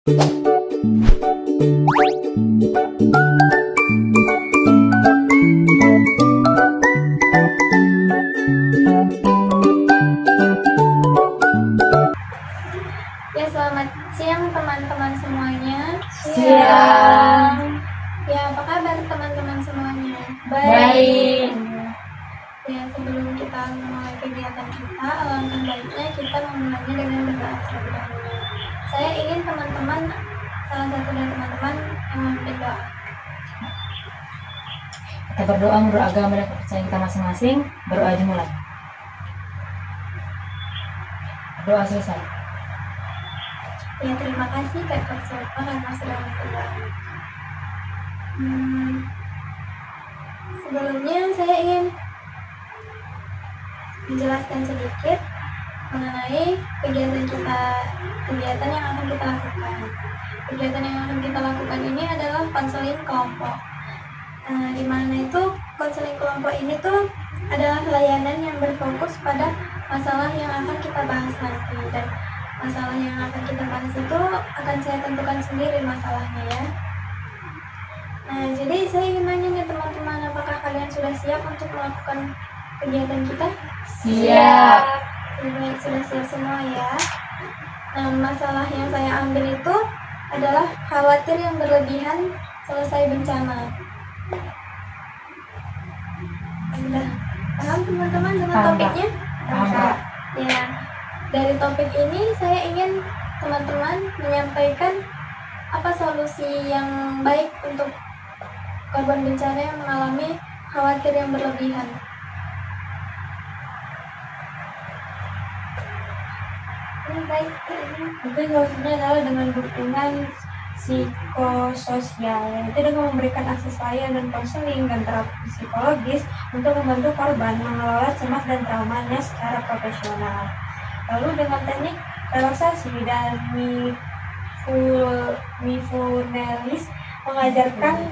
Ya, selamat siang teman-teman semuanya. Siang. Ya, apa kabar teman-teman semuanya? Baik. Ya, sebelum kita memulai kegiatan kita, alangkah baiknya kita memulainya dengan berdoa terlebih dahulu. Saya ingin teman-teman, salah satu dari teman-teman yang memimpin doa. Kita berdoa menurut agama dan kepercayaan kita masing-masing. Berdoa dimulai. Doa selesai. Ya, terima kasih Kak Korsiapa karena sudah berdoa. Sebelumnya saya ingin menjelaskan sedikit mengenai kegiatan yang akan kita lakukan. Kegiatan yang akan kita lakukan ini adalah konseling kelompok. Di mana itu konseling kelompok ini tuh adalah layanan yang berfokus pada masalah yang akan kita bahas nanti, dan masalah yang akan kita bahas itu akan saya tentukan sendiri masalahnya ya. Nah, jadi saya ingin nanya nih teman-teman, apakah kalian sudah siap untuk melakukan kegiatan kita? Siap. Ya, baik, sudah siap semua ya. Nah, masalah yang saya ambil itu adalah khawatir yang berlebihan selesai bencana. Sudah paham teman-teman dengan Paham, topiknya? Paham, Kak. Ya, dari topik ini saya ingin teman-teman menyampaikan apa solusi yang baik untuk korban bencana yang mengalami khawatir yang berlebihan. Ya, baik, Mungkin solusinya adalah dengan dukungan psikososial, yaitu dengan memberikan akses layanan konseling dan terapi psikologis untuk membantu korban mengelola cemas dan traumanya secara profesional. Lalu dengan teknik relaksasi dan mindfulness mengajarkan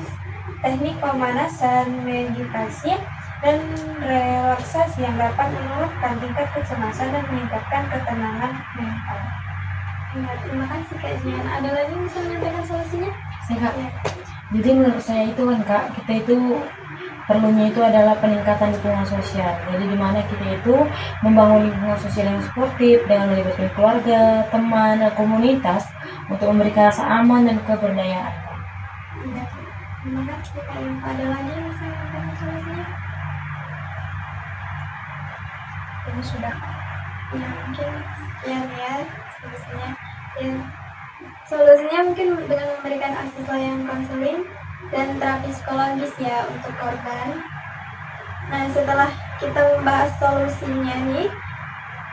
teknik pemanasan, meditasi, dan relaksasi yang dapat menurunkan tingkat kecemasan dan meningkatkan ketenangan mental. Ya, terima kasih Kak Jian. Ada lagi yang bisa menyampaikan solusinya? Saya, Kak. Ya. Jadi menurut saya itu kan, Kak, kita itu perlunya itu adalah peningkatan dukungan sosial. Jadi di mana kita itu membangun lingkungan sosial yang sportif dengan melibatkan keluarga, teman, dan komunitas untuk memberikan rasa aman dan keberdayaan. Ya, terima kasih Kak Yunfa. Ada lagi yang bisa menyampaikan solusinya? Ini sudah Ya, mungkin sekian ya solusinya. Ya, solusinya mungkin dengan memberikan akses layanan konseling dan terapi psikologis ya untuk korban. Nah, setelah kita membahas solusinya nih,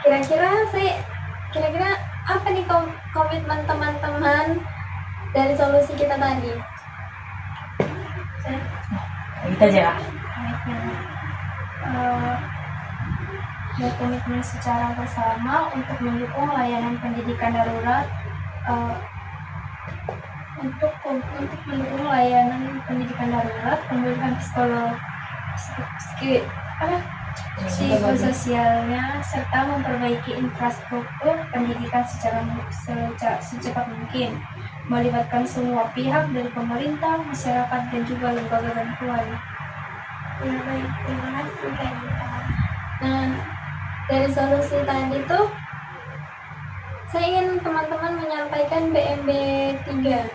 kira-kira apa nih komitmen teman-teman dari solusi kita tadi? Kita aja, Kak. berkomitmen secara bersama untuk mendukung layanan pendidikan darurat, untuk mendukung layanan pendidikan darurat, pemberian psikososialnya, serta memperbaiki infrastruktur pendidikan secepat mungkin, melibatkan semua pihak dari pemerintah, masyarakat, dan juga lembaga bantuan. Ya, baik, terima kasih Kak Gita. Nah, dari solusi tadi tuh saya ingin teman-teman menyampaikan BMB 3.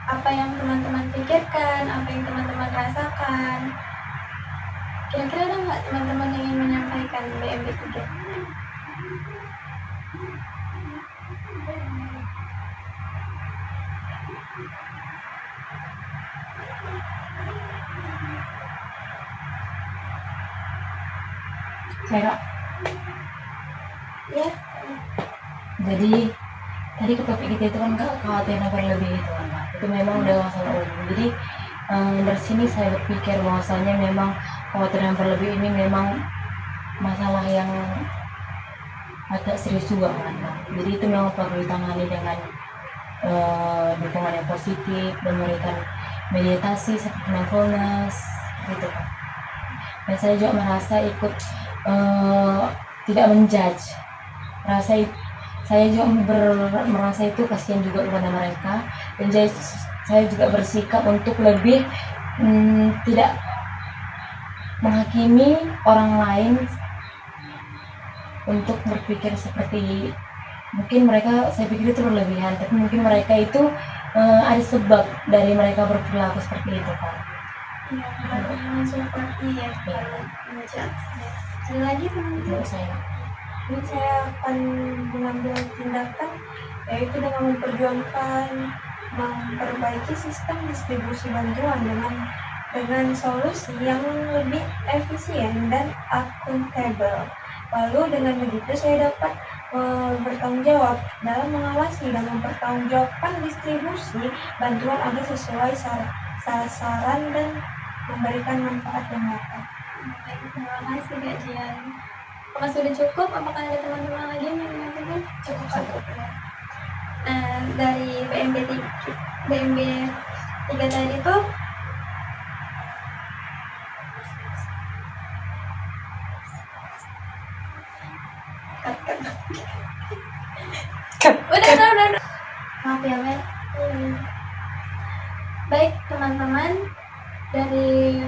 Apa yang teman-teman pikirkan, apa yang teman-teman rasakan. Kira-kira ada nggak teman-teman yang ingin menyampaikan BMB 3? Saya, Kak. Ya, Jadi tadi ke topik kita itu kan, Kak, kekhawatiran berlebih itu kan, Kak. Itu memang udah masalah umum. Jadi dari sini saya berpikir bahwasanya memang kekhawatiran berlebih ini memang masalah yang agak serius juga kan, Kak. Jadi itu memang perlu ditangani dengan dukungan yang positif, memberikan meditasi seperti mindfulness gitu, Kak. Dan saya juga merasa ikut tidak menjudge, saya juga merasa itu kasihan juga kepada mereka, dan saya juga bersikap untuk lebih tidak menghakimi orang lain untuk berpikir seperti mungkin mereka, saya pikir itu berlebihan, tapi mungkin mereka itu ada sebab dari mereka berperilaku seperti itu Kak. Iya, bukan seperti ya kalau menjudge. Ada lagi teman-teman? Itu saya. Ini saya akan mengambil tindakan yaitu dengan memperjuangkan memperbaiki sistem distribusi bantuan dengan solusi yang lebih efisien dan akuntabel. Lalu dengan begitu saya dapat bertanggung jawab dalam mengawasi dan mempertanggungjawabkan distribusi bantuan agar sesuai sasaran dan memberikan manfaat yang nyata. Terima kasih Kak Jian. Apakah sudah cukup? Apakah ada teman-teman lagi yang ingin menyampaikan? Cukup ya. Nah, dari BMB 3 tadi tuh udah. Maaf ya, Men. Baik, teman-teman, dari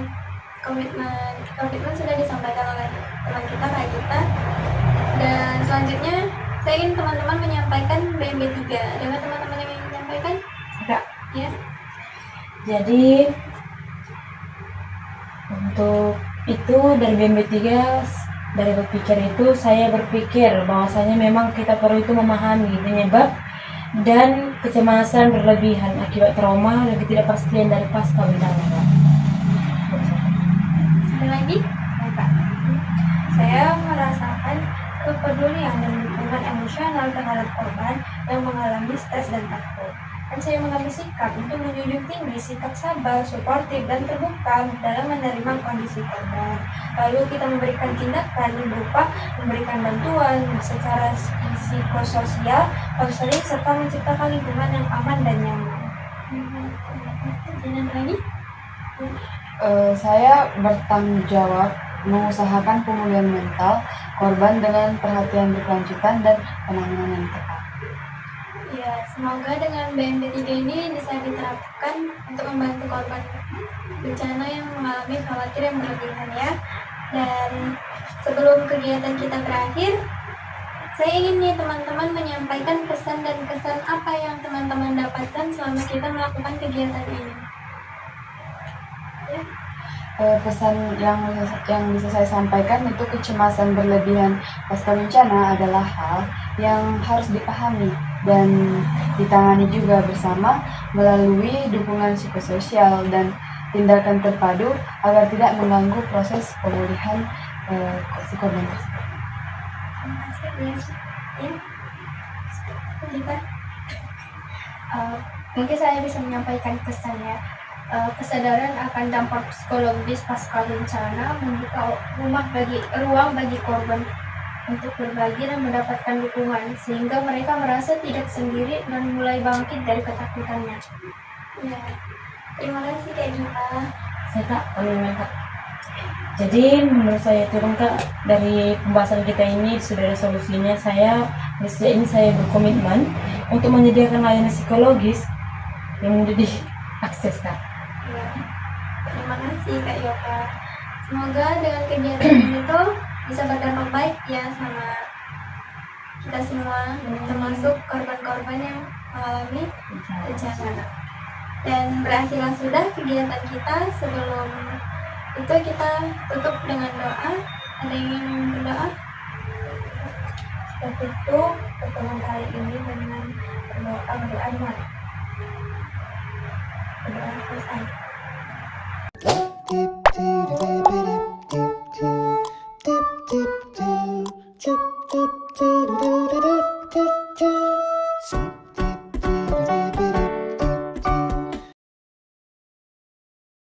komitmen sudah disampaikan oleh teman kita, Kak Gita. Dan selanjutnya, saya ingin teman-teman menyampaikan BMB 3. Ada nggak teman-teman yang ingin menyampaikan? Ada. Ya. Jadi untuk itu dari BMB 3, dari berpikir itu saya berpikir bahwasanya memang kita perlu itu memahami penyebab dan kecemasan berlebihan akibat trauma dan ketidakpastian dari pasca bencana. Ada lagi? Baik, saya merasakan kepedulian dan dukungan emosional terhadap korban yang mengalami stres dan takut. Dan saya mengambil sikap untuk menjunjung tinggi sikap sabar, suportif, dan terbuka dalam menerima kondisi korban. Lalu kita memberikan tindakan yang berupa memberikan bantuan secara psikososial, konseling, serta menciptakan lingkungan yang aman dan nyaman. Ada lagi? Saya bertanggung jawab mengusahakan pemulihan mental korban dengan perhatian berkelanjutan dan penanganan yang tepat. Ya, semoga dengan BMB 3 ini bisa diterapkan untuk membantu korban bencana yang mengalami khawatir yang berlebihan ya. Dan sebelum kegiatan kita berakhir, saya ingin nih teman-teman menyampaikan pesan dan kesan apa yang teman-teman dapatkan selama kita melakukan kegiatan ini. Ya. Pesan yang bisa saya sampaikan itu kecemasan berlebihan pasca bencana adalah hal yang harus dipahami dan ditangani juga bersama melalui dukungan psikososial dan tindakan terpadu agar tidak mengganggu proses pemulihan si korban tersebut. Terima kasih ya. Kita Mungkin saya bisa menyampaikan pesannya. Kesadaran akan dampak psikologis pasca bencana membuka ruang bagi korban untuk berbagi dan mendapatkan dukungan, sehingga mereka merasa tidak sendiri dan mulai bangkit dari ketakutannya. ya. Terima kasih Kak Gita. Saya Kak, Kak. Jadi menurut saya itu Kak, dari pembahasan kita ini sudah ada solusinya. Saya berkomitmen untuk menyediakan layanan psikologis yang mudah diakses Kak. Ya. Terima kasih Kak Yoka. Semoga dengan kegiatan ini tuh bisa berdampak baik ya sama kita semua, termasuk korban-korban yang mengalami bencana. Dan berakhirlah sudah kegiatan kita. Sebelum itu kita tutup dengan doa. Ada yang ingin berdoa? Kita tutup pertemuan kali ini dengan berdoa dimana? Berdoa selesai. Dip dip dip dip dip dip dip dip dip dip dip dip